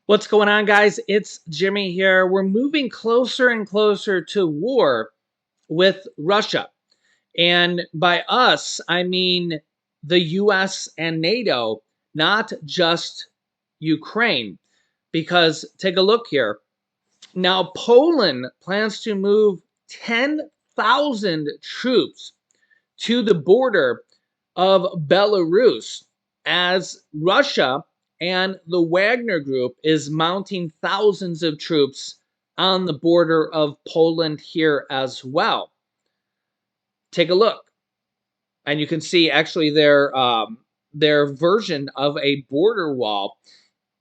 What's going on, guys? It's Jimmy here. We're moving closer and closer to war with Russia. And by us, I mean the US and NATO, not just Ukraine. Because take a look here. Now, Poland plans to move 10,000 troops to the border of Belarus as Russia and the Wagner Group is mounting thousands of troops on the border of Poland here as well. Take a look, and you can see actually their version of a border wall,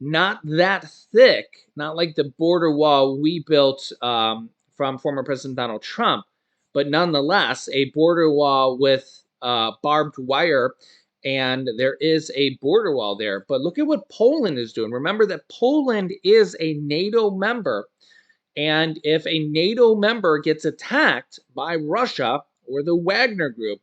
not that thick, not like the border wall we built from former President Donald Trump, but nonetheless a border wall with barbed wire, and there is a border wall there. But look at what Poland is doing. Remember that Poland is a NATO member, and if a NATO member gets attacked by Russia or the Wagner Group,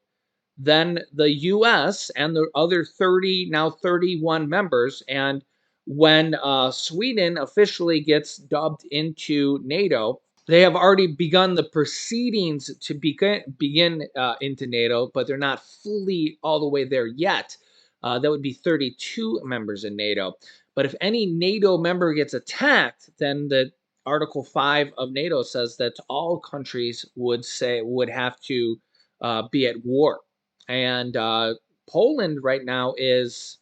then the US and the other 30, now 31 members, and when Sweden officially gets dubbed into NATO, they have already begun the proceedings to begin into NATO, but they're not fully all the way there yet. That would be 32 members in NATO. But if any NATO member gets attacked, then the Article 5 of NATO says that all countries would have to be at war. And Poland right now is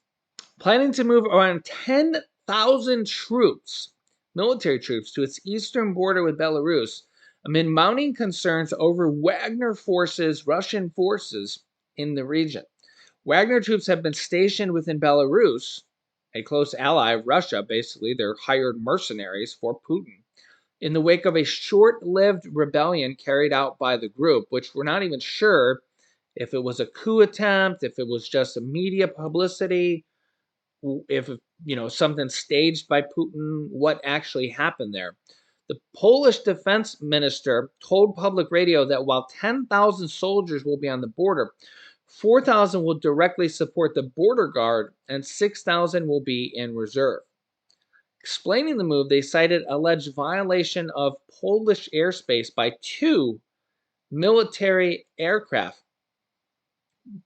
planning to move around 10,000 troops, military troops, to its eastern border with Belarus amid mounting concerns over Wagner forces, Russian forces in the region. Wagner troops have been stationed within Belarus, a close ally of Russia. Basically, they're hired mercenaries for Putin, in the wake of a short-lived rebellion carried out by the group, which we're not even sure if it was a coup attempt, if it was just a media publicity, if something staged by Putin, what actually happened there. The Polish defense minister told public radio that while 10,000 soldiers will be on the border, 4,000 will directly support the border guard and 6,000 will be in reserve. Explaining the move, they cited alleged violation of Polish airspace by two military aircraft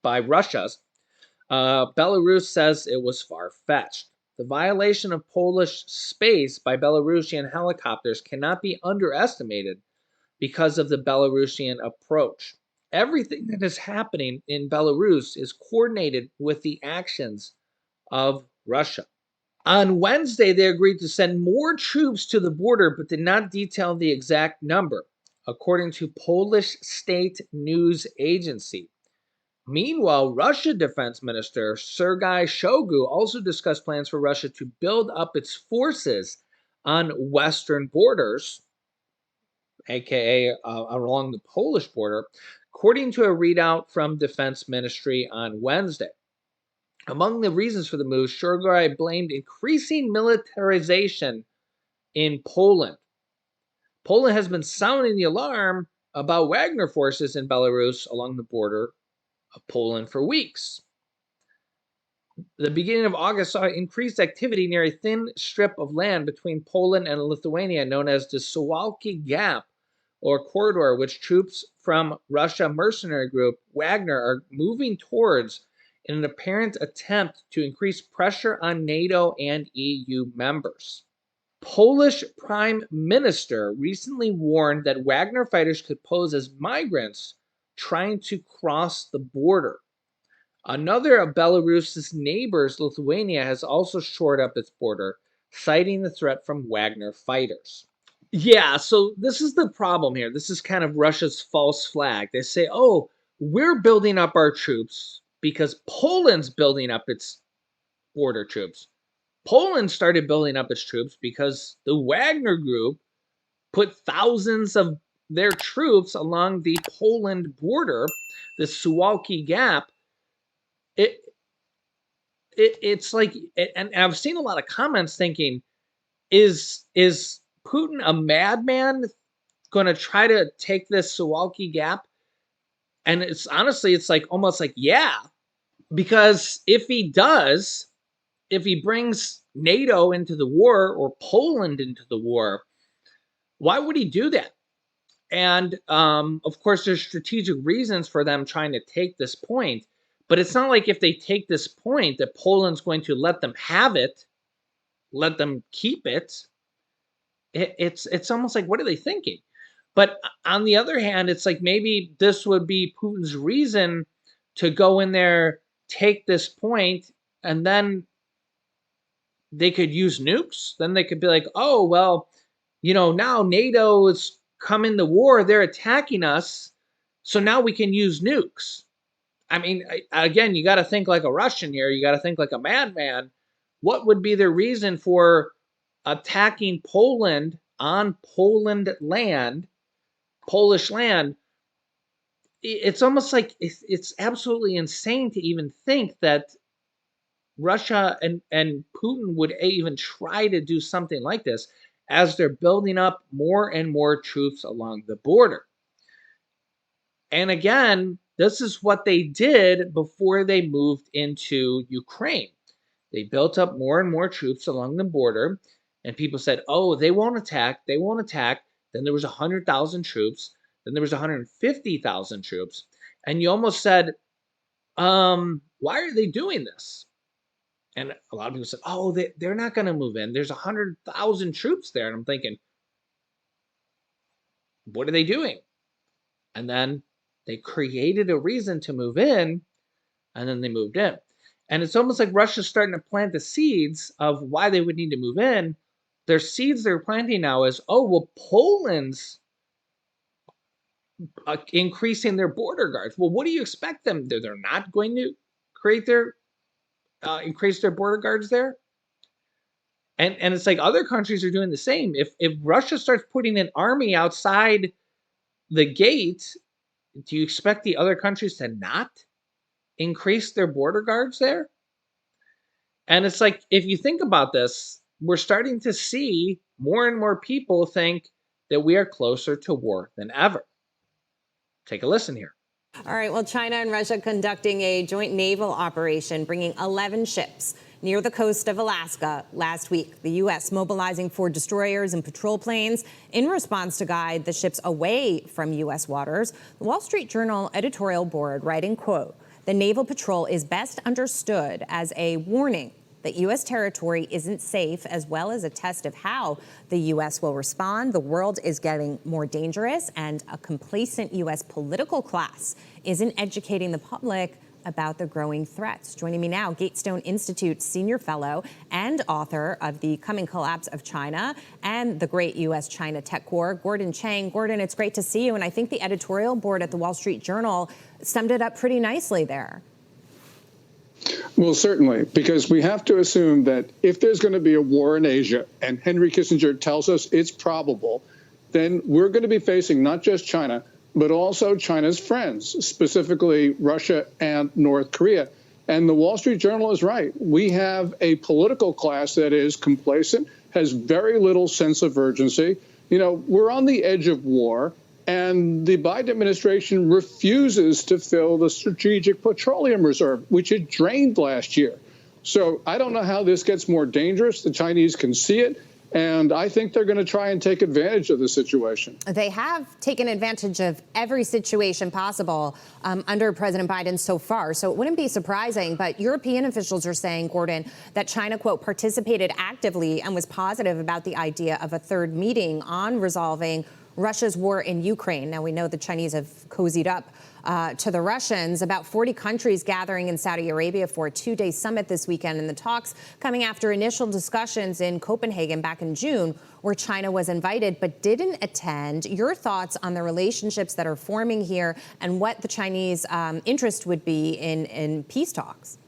by Russia's. Belarus says it was far-fetched. The violation of Polish space by Belarusian helicopters cannot be underestimated because of the Belarusian approach. Everything that is happening in Belarus is coordinated with the actions of Russia. On Wednesday, they agreed to send more troops to the border, but did not detail the exact number, according to Polish state news agency. Meanwhile, Russia Defense Minister Sergei Shoigu also discussed plans for Russia to build up its forces on western borders, aka along the Polish border, according to a readout from Defense Ministry on Wednesday. Among the reasons for the move, Sergei blamed increasing militarization in Poland. Poland has been sounding the alarm about Wagner forces in Belarus along the border of Poland for weeks. The beginning of August saw increased activity near a thin strip of land between Poland and Lithuania known as the Suwalki Gap, or corridor, which troops from Russia mercenary group Wagner are moving towards in an apparent attempt to increase pressure on NATO and EU members. Polish Prime Minister recently warned that Wagner fighters could pose as migrants trying to cross the border. Another of Belarus's neighbors, Lithuania, has also shored up its border, citing the threat from Wagner fighters. Yeah, so this is the problem here. This is kind of Russia's false flag. They say, oh, we're building up our troops because Poland's building up its border troops. Poland started building up its troops because the Wagner Group put thousands of their troops along the Poland border, the Suwalki Gap. It's like, and I've seen a lot of comments thinking, is Putin a madman going to try to take this Suwalki Gap? And it's honestly, it's like almost like, yeah, because if he does, if he brings NATO into the war or Poland into the war, why would he do that? And of course, there's strategic reasons for them trying to take this point, but it's not like if they take this point that Poland's going to let them have it, let them keep it. It's almost like, what are they thinking? But on the other hand, it's like maybe this would be Putin's reason to go in there, take this point, and then they could use nukes. Then they could be like, oh, well, now NATO is coming to war. They're attacking us. So now we can use nukes. I mean, again, you got to think like a Russian here. You got to think like a madman. What would be their reason for attacking Poland on Poland land, Polish land? It's almost like it's absolutely insane to even think that Russia and Putin would even try to do something like this as they're building up more and more troops along the border. And again, this is what they did before they moved into Ukraine. They built up more and more troops along the border, and people said, oh, they won't attack. They won't attack. Then there was 100,000 troops. Then there was 150,000 troops. And you almost said, why are they doing this? And a lot of people said, oh, they're not going to move in. There's 100,000 troops there. And I'm thinking, what are they doing? And then they created a reason to move in, and then they moved in. And it's almost like Russia's starting to plant the seeds of why they would need to move in. Their seeds they're planting now is, oh, well, Poland's increasing their border guards. Well, what do you expect them? They're not going to increase their border guards there. And it's like other countries are doing the same. If Russia starts putting an army outside the gate, do you expect the other countries to not increase their border guards there? And it's like, if you think about this, we're starting to see more and more people think that we are closer to war than ever. Take a listen here. All right, well, China and Russia conducting a joint naval operation, bringing 11 ships near the coast of Alaska last week. The U.S. mobilizing 4 destroyers and patrol planes in response to guide the ships away from U.S. waters. The Wall Street Journal editorial board writing, quote, the naval patrol is best understood as a warning that U.S. territory isn't safe, as well as a test of how the U.S. will respond. The world is getting more dangerous, and a complacent U.S. political class isn't educating the public about the growing threats. Joining me now, Gatestone Institute senior fellow and author of The Coming Collapse of China and the Great U.S.-China Tech War, Gordon Chang. Gordon, it's great to see you, and I think the editorial board at the Wall Street Journal summed it up pretty nicely there. Well, certainly, because we have to assume that if there's going to be a war in Asia, and Henry Kissinger tells us it's probable, then we're going to be facing not just China, but also China's friends, specifically Russia and North Korea. And the Wall Street Journal is right. We have a political class that is complacent, has very little sense of urgency. You know, we're on the edge of war. And the Biden administration refuses to fill the Strategic Petroleum Reserve, which it drained last year. So I don't know how this gets more dangerous. The Chinese can see it. And I think they're going to try and take advantage of the situation. They have taken advantage of every situation possible under President Biden so far. So it wouldn't be surprising. But European officials are saying, Gordon, that China, quote, participated actively and was positive about the idea of a third meeting on resolving Russia's war in Ukraine. Now, we know the Chinese have cozied up to the Russians. About 40 countries gathering in Saudi Arabia for a 2-day summit this weekend, and the talks coming after initial discussions in Copenhagen back in June, where China was invited but didn't attend. Your thoughts on the relationships that are forming here and what the Chinese interest would be in peace talks?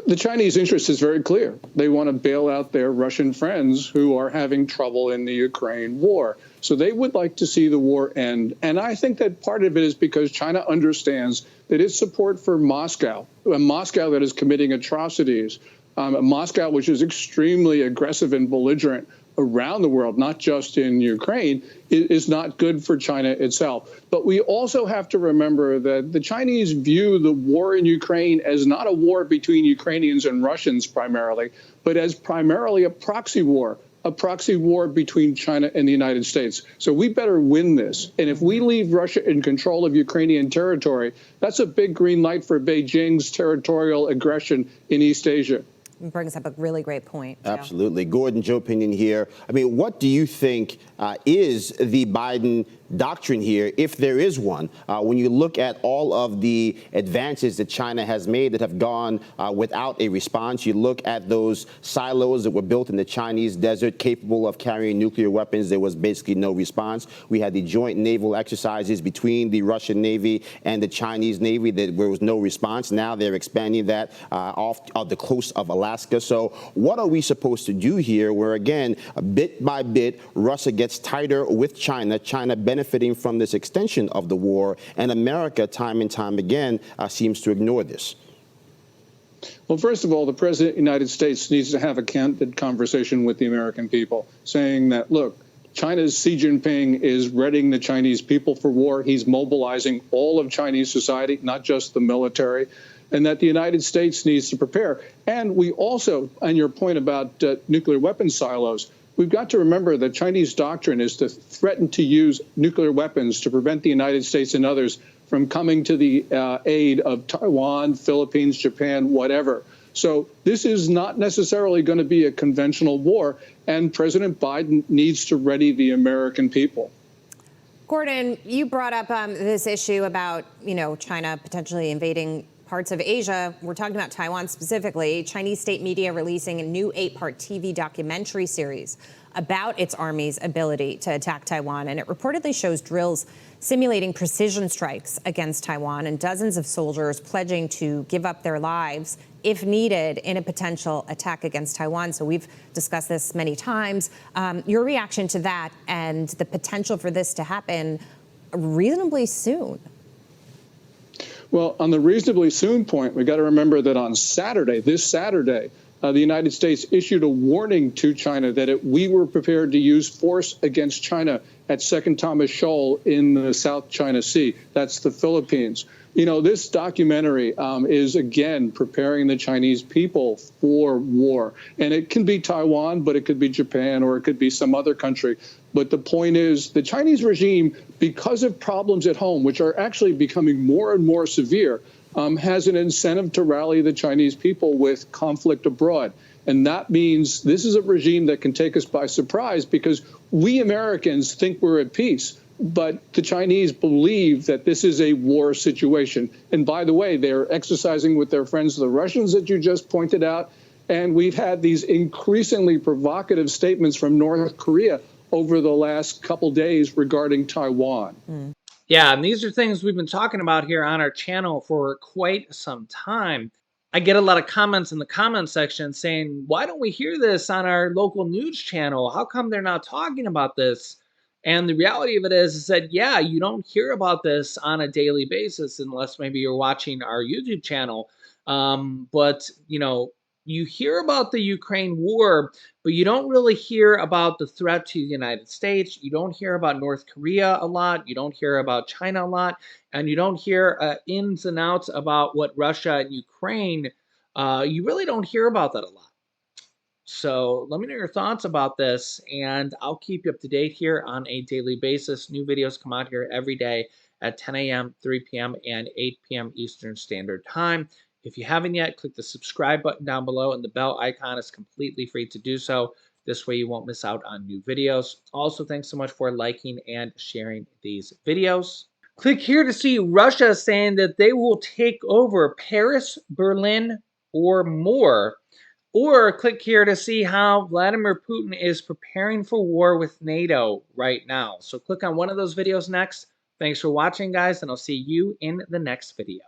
The Chinese interest is very clear. They want to bail out their Russian friends who are having trouble in the Ukraine war. So they would like to see the war end. And I think that part of it is because China understands that its support for Moscow, a Moscow that is committing atrocities, a Moscow which is extremely aggressive and belligerent around the world, not just in Ukraine, is not good for China itself. But we also have to remember that the Chinese view the war in Ukraine as not a war between Ukrainians and Russians primarily, but as primarily a proxy war between China and the United States. So we better win this. And if we leave Russia in control of Ukrainian territory, that's a big green light for Beijing's territorial aggression in East Asia. Brings up a really great point, Joe. Absolutely. Gordon, Joe Pinion here. I mean, what do you think is the Biden doctrine here, if there is one, when you look at all of the advances that China has made that have gone without a response? You look at those silos that were built in the Chinese desert capable of carrying nuclear weapons. There was basically no response. We had the joint naval exercises between the Russian Navy and the Chinese Navy. There was no response. Now they're expanding that off of the coast of Alaska. So what are we supposed to do here where, again, bit by bit, Russia gets tighter with China, China benefiting from this extension of the war, and America, time and time again, seems to ignore this? Well, first of all, the President of the United States needs to have a candid conversation with the American people, saying that, look, China's Xi Jinping is readying the Chinese people for war. He's mobilizing all of Chinese society, not just the military, and that the United States needs to prepare. And we also, on your point about nuclear weapons silos, we've got to remember that Chinese doctrine is to threaten to use nuclear weapons to prevent the United States and others from coming to the aid of Taiwan, Philippines, Japan, whatever. So this is not necessarily going to be a conventional war, and President Biden needs to ready the American people. Gordon, you brought up this issue about, China potentially invading parts of Asia. We're talking about Taiwan specifically. Chinese state media releasing a new 8-part TV documentary series about its army's ability to attack Taiwan. And it reportedly shows drills simulating precision strikes against Taiwan and dozens of soldiers pledging to give up their lives if needed in a potential attack against Taiwan. So we've discussed this many times. Your reaction to that and the potential for this to happen reasonably soon? Well, on the reasonably soon point, we got to remember that on Saturday, this Saturday, the United States issued a warning to China that we were prepared to use force against China at Second Thomas Shoal in the South China Sea. That's the Philippines. This documentary is, again, preparing the Chinese people for war. And it can be Taiwan, but it could be Japan, or it could be some other country. But the point is, the Chinese regime, because of problems at home, which are actually becoming more and more severe, has an incentive to rally the Chinese people with conflict abroad. And that means this is a regime that can take us by surprise, because we Americans think we're at peace. But the Chinese believe that this is a war situation. And by the way, they're exercising with their friends, the Russians, that you just pointed out. And we've had these increasingly provocative statements from North Korea over the last couple days regarding Taiwan. Yeah, and these are things we've been talking about here on our channel for quite some time. I get a lot of comments in the comment section saying, why don't we hear this on our local news channel? How come they're not talking about this? And the reality of it is that, yeah, you don't hear about this on a daily basis unless maybe you're watching our YouTube channel. But you hear about the Ukraine war, but you don't really hear about the threat to the United States. You don't hear about North Korea a lot. You don't hear about China a lot. And you don't hear ins and outs about what Russia and Ukraine, you really don't hear about that a lot. So let me know your thoughts about this, and I'll keep you up to date here on a daily basis. New videos come out here every day at 10 a.m., 3 p.m., and 8 p.m. Eastern Standard Time. If you haven't yet, click the subscribe button down below, and the bell icon is completely free to do so. This way you won't miss out on new videos. Also, thanks so much for liking and sharing these videos. Click here to see Russia saying that they will take over Paris, Berlin, or more. Or click here to see how Vladimir Putin is preparing for war with NATO right now. So click on one of those videos next. Thanks for watching, guys, and I'll see you in the next video.